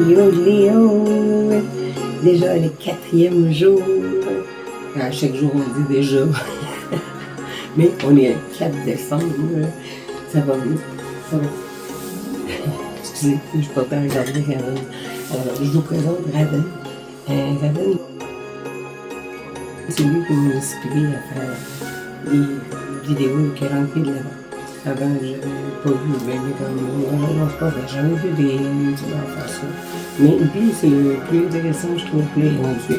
Léo, Léo. Déjà le 4e jour. À chaque jour, on dit déjà. Mais on est le 4 décembre. Ça va bien. Ça va. Excusez, je ne suis pas prêt à regarder Raven. Alors, je vous présente Raven. Raven, c'est lui qui m'a inspiré à faire des vidéos de calendrier de l'Avent. Avant, je n'avais pas vu non, c'est pas vrai, j'en ai vu des youtubeurs faire ça. Mais lui, c'est le plus intéressant, je trouve, plus rendu.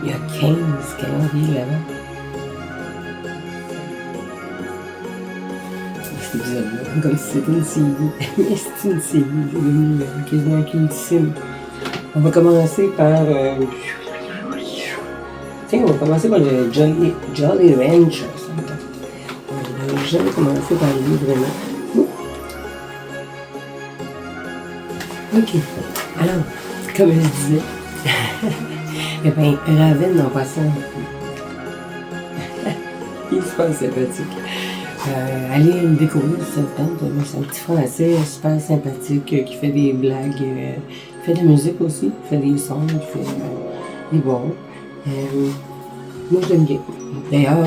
Il y a 15 calendriers de l'Avent. Cet épisode-là, comme si c'était une série. Mais c'est une série, c'est devenu quasiment cultissime. On va commencer par... Tiens, on va commencer par le Jolly Rancher. On va jamais commencer par lui, vraiment. Ok. Alors, comme je disais, eh bien, Raven en passant, il se passe sympathique. Allez le découvrir si ça vous tente. C'est un petit français super sympathique qui fait des blagues, qui fait de la musique aussi, qui fait des sons, qui fait des bons. Moi, j'aime bien. D'ailleurs,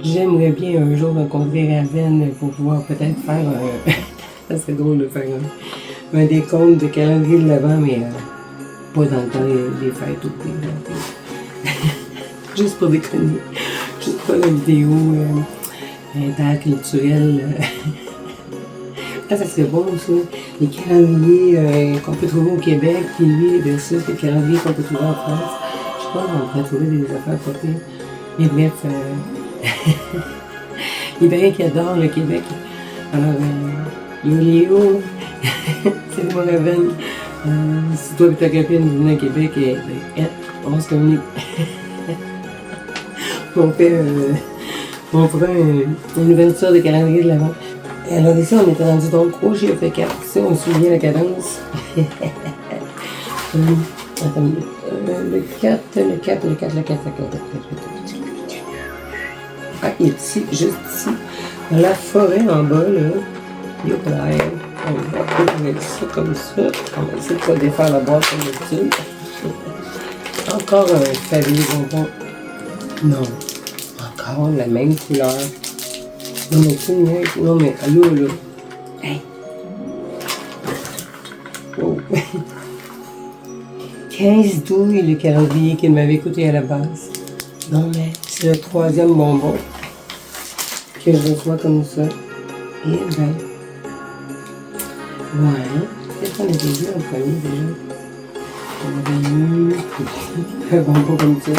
j'aimerais bien un jour rencontrer Raven pour pouvoir peut-être faire ça serait drôle de faire un décompte de calendrier de l'Avent, mais pas dans le temps des fêtes ou des juste pour déconner. Juste pour la vidéo interculturelle. Ça serait bon ça. Les calendriers qu'on peut trouver au Québec, puis lui versus les calendriers qu'on peut trouver en France. Je sais pas, on pourrait trouver des affaires pas pires. Mais bref, il paraît qu'il adore le Québec. Alors, Léo, c'est moi Raven. Si toi et ta copine venez au Québec, on se communique. On fera une ouverture de calendrier de l'Avent. Et alors ici, on était rendu donc au GF4. Ici, on suivait la cadence. Attends, le 4. Ah, il est ici, juste ici. Dans la forêt en bas, là. Youp là. On va mettre ça comme ça. On va essayer de pas défaire la boîte comme d'habitude. Encore un favier bonbon. Non. Encore la même couleur. Non, mais tu sais, non, mais allô, là. Hey. Oh. 15 douilles, le calendrier qu'il m'avait coûté à la base. Non, mais c'est le 3e bonbon que je reçois comme ça. Et ben, ouais, peut-être qu'on avait vu en premier déjà. On avait eu un bonbon comme ça,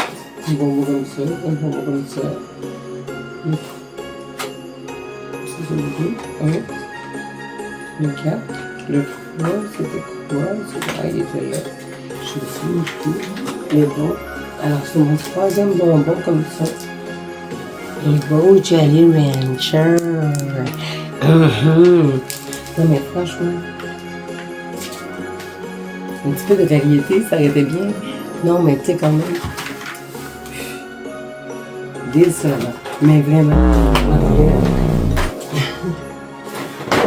un bonbon comme ça, un bonbon comme ça. C'est le 2, 1, le 4, le 3, c'était quoi? Ah, il était là. Je me souviens plus. Mais bon, alors c'est mon 3e bonbon comme ça. Le beau Jolly Rancher. Non mais franchement, un petit peu de variété, ça aurait été bien. Non mais tu sais quand même. Décevant. Mais vraiment.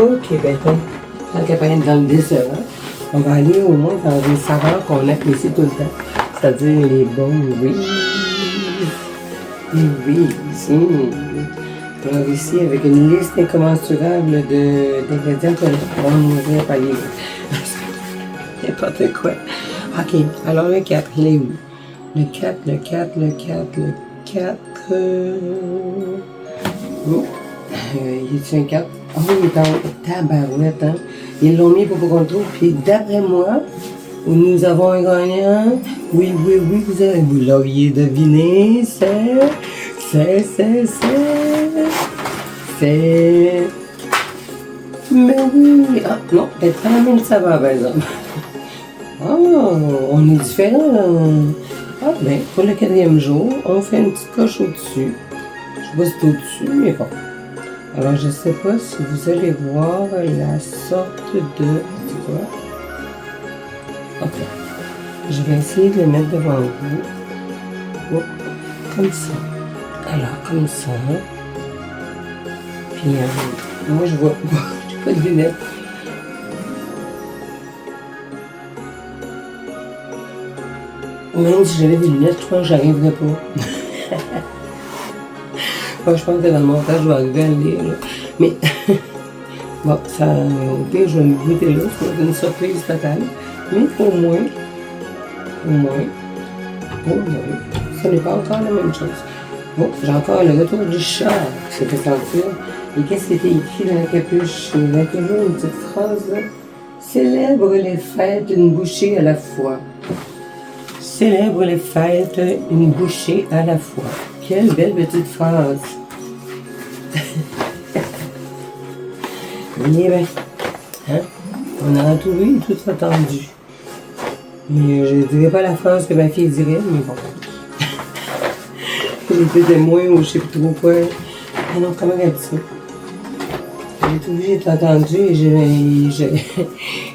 Ok, ben tant qu'à pas être dans le décevant, on va aller au moins dans des saveurs qu'on apprécie tout le temps. C'est-à-dire les bons Reese's. Les Reese's. Alors ici, avec une liste incommensurable d'ingrédients qu'on va nourrir par les... N'importe quoi. Ok, alors le 4, il est où? Le 4. Oh, il est un 4. Oh, il est en tabarouette, hein. Ils l'ont mis pour qu'on le trouve. Puis d'après moi, nous avons un gagnant. Oui, vous l'auriez deviné. C'est... Mais oui. Ah, non, peut-être pas la même saveur, par exemple. Ah, on est différents. Ah, ben, pour le 4e jour, on fait une petite coche au-dessus. Je sais pas si c'est au-dessus, mais bon. Alors, je sais pas si vous allez voir la sorte de... C'est quoi? Ok. Je vais essayer de le mettre devant vous. Oh, comme ça. Alors, comme ça. Puis, moi, je vois... j'ai pas de lunettes. Même si j'avais des lunettes, je pense que j'arriverais pas. Moi, je pense que dans le montage, je vais arriver à le lire. Là. Mais bon, ça, au pire, je vais me goûter là, ça va être une surprise totale. Mais au moins, ce n'est pas encore la même chose. Bon, j'ai encore le retour du chat qui s'est fait sentir. Et qu'est-ce qui était écrit dans la capuche? Il y a toujours une petite phrase là. Célèbre les fêtes une bouchée à la fois. Célèbre les fêtes une bouchée à la fois. Quelle belle petite phrase. Eh bien, hein? On a tout vu et tout attendu. Et je ne dirais pas la phrase que ma fille dirait, mais bon. Les témoins ou je sais plus trop quoi. Ah non, comment elle dit ça? J'ai tout vu, j'ai tout entendu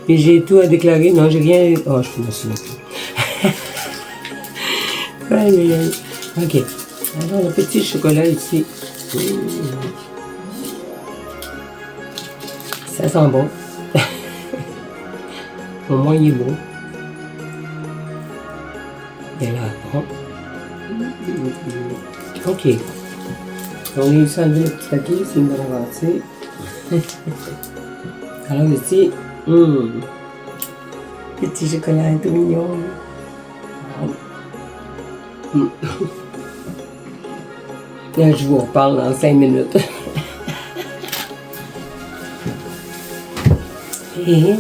et j'ai tout à déclarer. Non, j'ai rien. Oh, je me souviens plus. Aïe, aïe, aïe. Ok. Alors, le petit chocolat ici. Ça sent bon. Au moins, il est beau. Il a l'air bon. Ok. On a réussi à enlever le petit papier, c'est une bonne avancée. Alors ici, petit chocolat tout mignon. Là, je vous reparle dans 5 minutes. Hey,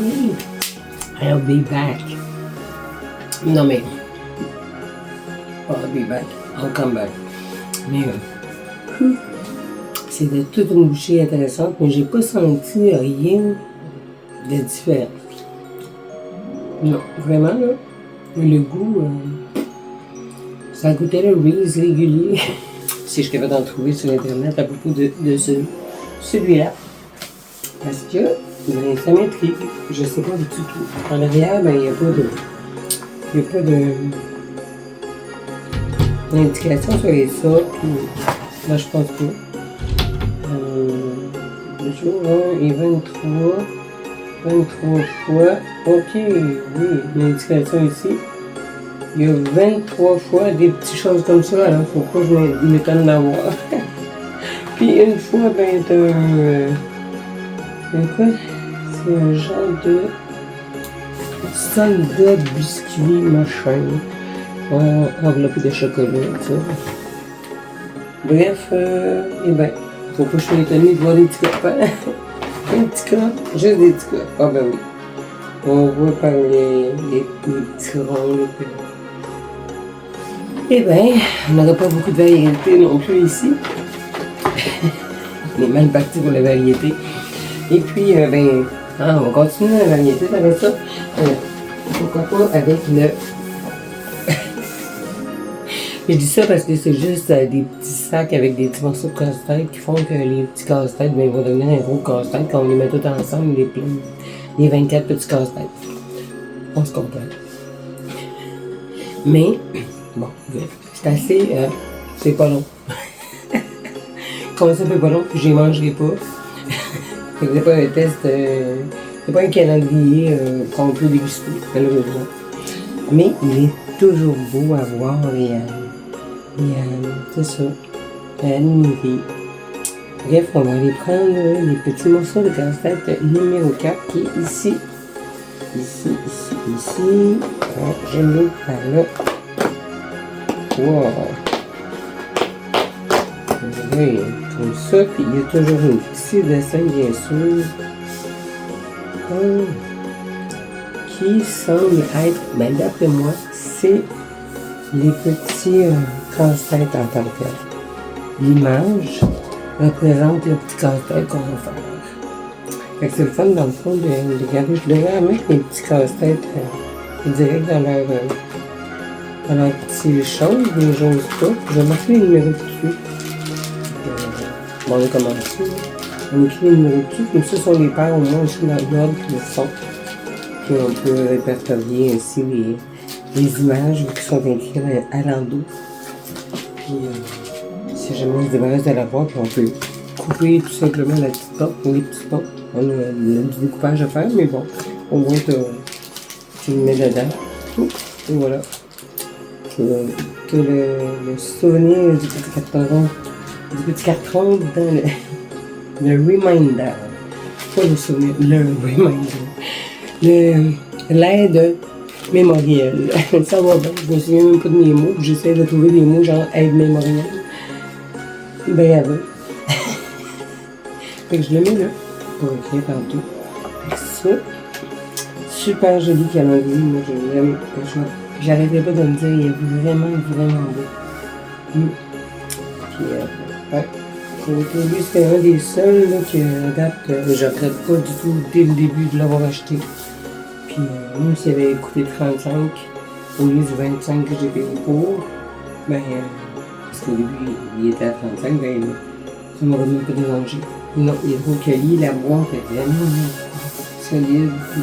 I'll be back. Non mais, I'll be back. I'll come back. Mais c'était toute une bouchée intéressante, mais j'ai pas senti rien de différent. Non, vraiment là, le goût, ça goûtait le Reese régulier. Si je capable d'en trouver sur internet à propos de celui-là. Parce que ben, ça m'intrigue. Je sais pas du tout. En arrière, ben, il n'y a pas d'indication sur les sortes. Là, je pense pas. Le jour 1 et 23 fois. Ok, oui, l'indication ici. Il y a 23 fois des petites choses comme ça, alors faut pas que je m'étonne d'avoir. Puis une fois, ben, t'as quoi? C'est un genre de soldat biscuit machin. Enveloppé de chocolat, ça. Bref, et ben, faut pas que je sois étonné de voir des petits copains. Un petit cas, juste des petits cas. Ah ben oui. On voit par les petits ronds, eh bien, on n'aura pas beaucoup de variété non plus ici. On est mal parti pour la variété. Et puis, ben, on va continuer la variété avec ça. Pourquoi pas avec le... Je dis ça parce que c'est juste des petits sacs avec des petits morceaux de casse-tête qui font que les petits casse-têtes ben, vont devenir un gros casse-tête quand on les met tous ensemble, les 24 petits casse-têtes. On se comprend. Mais... Bon, c'est assez, c'est pas long. Comme ça, c'est pas long, puis je les mangerai pas. C'est pas un test, c'est pas un calendrier qu'on peut déguster, malheureusement. Mais il est toujours beau à voir et c'est ça, à admirer. Bref, on va aller prendre les petits morceaux de casse-tête numéro 4 qui est ici. Ici. Oh, je l'ai par là. Wow. Oui, comme ça, puis il y a toujours un petit dessin, bien sûr, qui semble être, ben d'après moi, c'est les petits casse-têtes en tant que tel. L'image représente le petit casse-tête qu'on va faire. Fait que c'est le fun, dans le fond, de regarder. Je devrais mettre les petits casse-têtes direct dans leur... Alors, petites choses, mais j'ose pas. Je vais marquer les numéros dessus. Bon, on va commencer. On écrit les numéros dessus, comme ça, si on les perd au moins aussi dans l'ordre qui le sont. Puis on peut répertorier ainsi les images qui sont écrites à l'endos. Puis, si jamais on se débarrasse de la boîte, on peut couper tout simplement la petite porte ou les petites portes. On a du découpage à faire, mais bon, au moins tu le mets dedans. Et voilà. que le souvenir du petit carton dans le reminder. Pas le souvenir, le reminder. L'aide mémorielle. Ça va bien, je me souviens même pas de mes mots, j'essaie de trouver des mots genre aide mémorielle. Ben avant. Fait que je le mets là, pour écrire partout. Ça, super joli calendrier, moi je l'aime. J'arrêtais pas de me dire, il est vraiment, vraiment beau. Puis, ouais. Aujourd'hui, c'était un des seuls là, que, à date, je regrette pas du tout dès le début de l'avoir acheté. Puis, même s'il avait coûté 35 au lieu du 25 que j'ai payé pour, ben, parce qu'au début, il était à 35, ben, ça m'aurait même pas dérangé. Non, il est trop quali, la boîte est vraiment solide. Puis,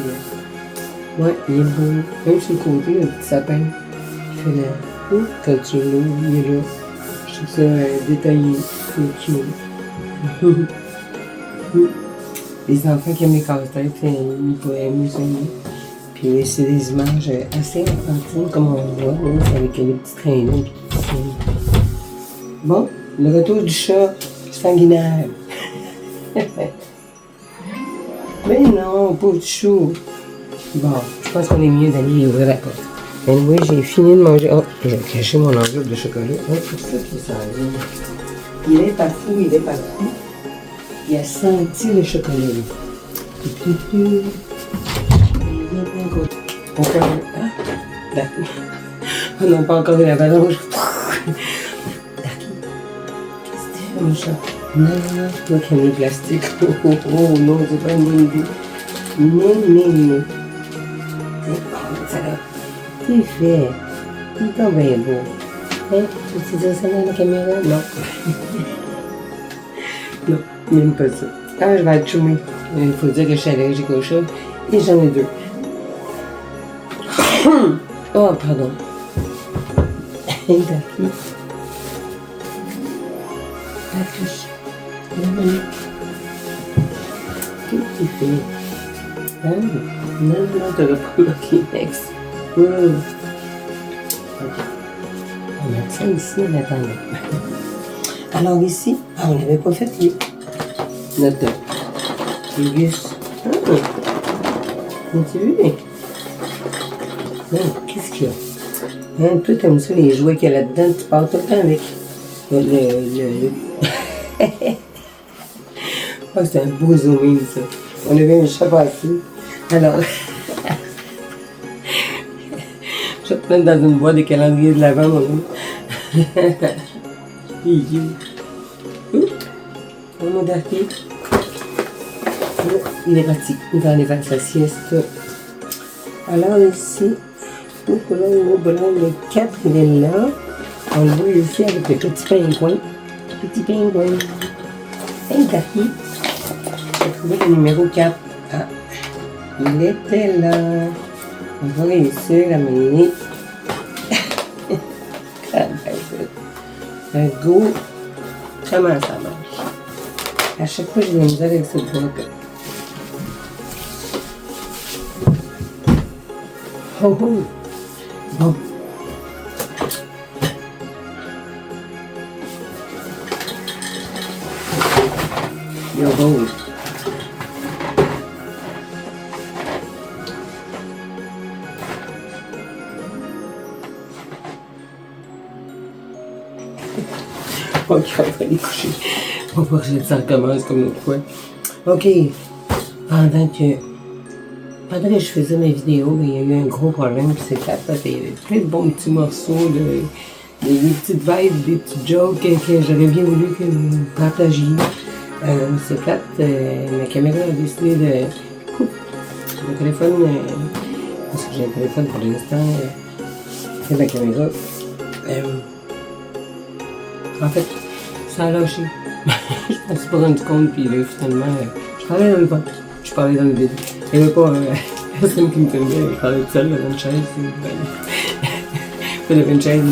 ouais, il est beau. Même sur le côté, le petit sapin qui fait la... quand tu l'ouvres, il est là. Je trouve ça détaillé. C'est cute. Les enfants qui aiment les casse-têtes, ils pourraient aimer ça. Puis c'est des images assez enfantines, comme on voit, là, avec les petits traîneaux. Bon, le retour du chat sanguinaire. Mais non, pauvre chou. Bon, je pense qu'on est mieux d'aller ouvrir la porte. Mais oui, j'ai fini de manger. Oh, j'ai caché mon enveloppe de chocolat. Oh, c'est ça qui s'en vient. Il est partout, il est partout. Il a senti le chocolat. Encore un. Ah, d'accord. Oh non, pas encore une avalanche. Qu'est-ce que tu fais, mon chat? Non, toi qui aimes le plastique. Oh non, c'est pas une bonne idée. Non. Ça va. T'es fait. Il est bien beau. Hein? Tu dis ça dans la caméra? Non. Non, même pas ça. Ah, je vais être choumée. Il faut dire que je suis allergique au chat. Et j'en ai 2. Oh, pardon. Darky. Affiche. Qu'est-ce que tu fais? Ah, non, t'aurais pas le Kleenex. Ok. On a ça ici, en attendant. Alors ici, on n'avait pas fait notre Gus. As-tu vu? Non, qu'est-ce qu'il y a? Hein, toi, t'aimes ça, les jouets qu'il y a là-dedans, tu pars tout le temps avec. Oh, c'est un beau zooming, ça. On avait un chat passé. Alors, je vais te mettre dans une boîte de calendrier de l'Avent, mon homme. Oh, mon Darky. Il est parti. Il va aller faire sa sieste. Alors, ici, le 4, il est là. On le voit ici avec le petit pingouin. Petit pingouin. Hey, Darky. J'ai trouvé le numéro 4. Ah, il était là. On va réussir à mener. Un go. Comment ça marche? À chaque fois, je vais me avec cette boîte. Oh oh! Bon. Yo, bon. Ok, on va aller coucher. On va voir si ça recommence comme l'autre fois. Ok. Pendant que je faisais ma vidéo, il y a eu un gros problème, puis c'est plate, parce qu'il y avait plein de bons petits morceaux, des petites vibes, des petites jokes que j'aurais bien voulu que vous partagiez. C'est plate, ma caméra a décidé de... Mon téléphone, parce que j'ai un téléphone pour l'instant, c'est ma caméra. En fait, ça a lâché. Je me suis pas rendu compte, puis là, finalement, je parlais dans le vent. Je parlais dans le vide. Il n'y avait pas personne qui me filmait. Je parlais tout seul devant une chaise. Devant une chaise,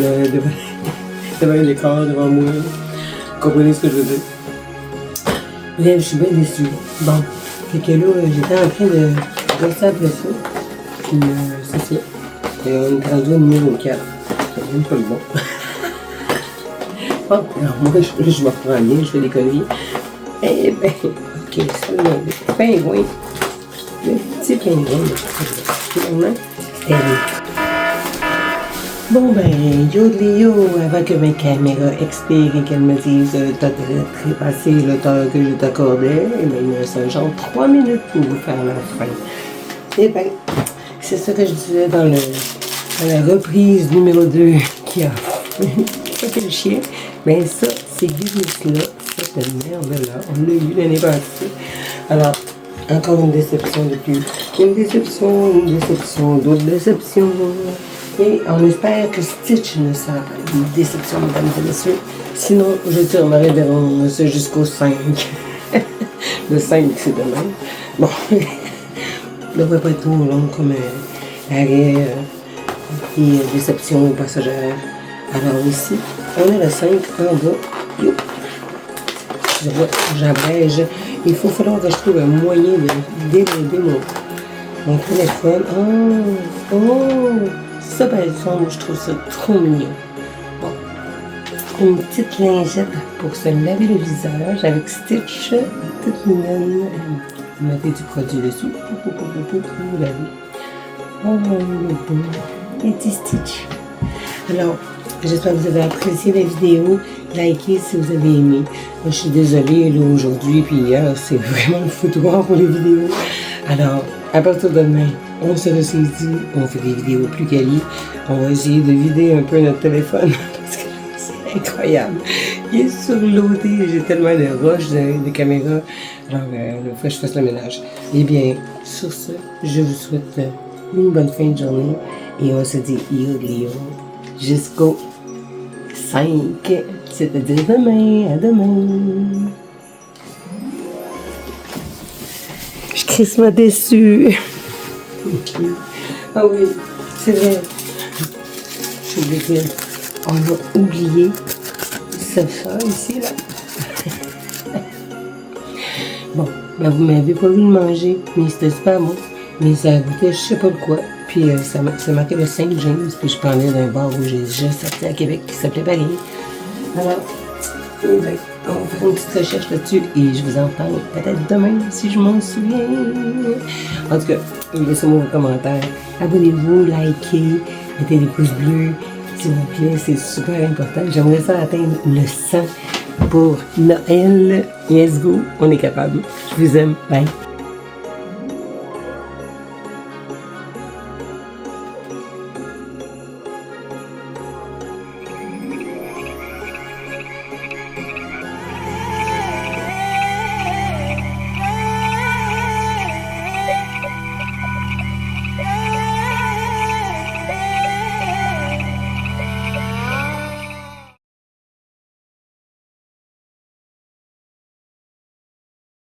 devant un écran, devant moi. Vous comprenez ce que je veux dire? Bref, je suis bien déçue. Bon, fait que là, j'étais en train de rester après ça. Puis c'est ça. Et on est rendu au numéro 4. c'est même pas le bon. Oh, alors moi, je me reprends bien, je fais des conneries. Eh bien, ok, ça, le pingouin. Le petit pingouin, finalement, elle. Bon ben, yo, avant que ma caméra expire et qu'elle me dise t'as trépassé le temps que je t'accordais, eh ben, il me reste genre 3 minutes pour vous faire la fin. Eh ben, c'est ça que je disais dans la reprise numéro 2 qui a fait le chien. Ben ça, ces virus-là, cette merde-là, on l'a eu l'année passée. Alors, encore une déception depuis. Une déception, d'autres déceptions. Et on espère que Stitch ne sera pas une déception, mesdames et messieurs. Sinon, je tire ma révérence jusqu'au 5. Le 5, c'est demain. Bon, ne devrait pas être trop long comme arrêt et déception passagère. Alors ici, on est le 5 en bas. J'abrège. Il faut falloir que je trouve un moyen de déloader mon téléphone. Oh! Ça, par exemple, je trouve ça trop mignon. Bon. Une petite lingette pour se laver le visage avec Stitch, toute mignonne. Vous mettez du produit dessus. Vous lavez. Oh, le petit Stitch. Alors, j'espère que vous avez apprécié la vidéo. Likez si vous avez aimé. Moi, je suis désolée, là, aujourd'hui, puis hier, c'est vraiment le foutoir pour les vidéos. Alors, à partir de demain, on se ressaisit, on fait des vidéos plus quali. On va essayer de vider un peu notre téléphone, parce que c'est incroyable. Il est surloadé, j'ai tellement de roches de caméra. Alors, il faut que je fasse le ménage. Eh bien, sur ce, je vous souhaite une bonne fin de journée, et on se dit yo jusqu'au 5, c'est-à-dire demain, à demain. Je suis crissement déçue. Ah oui, c'est vrai. Je vais dire, on a oublié ça ici, là. Bon, ben vous m'avez pas vu le manger, mais c'était super bon. Mais ça goûtait je sais pas de quoi. Puis ça marquait le Saint James, puis je parlais d'un bar où j'ai déjà sorti à Québec qui s'appelait Paris. Alors, ben, on va faire une petite recherche là-dessus et je vous en parle peut-être demain si je m'en souviens. En tout cas, laissez-moi vos commentaires. Abonnez-vous, likez, mettez des pouces bleus, s'il vous plaît, c'est super important. J'aimerais ça atteindre le 100 pour Noël. Let's go, on est capable. Je vous aime. Bye.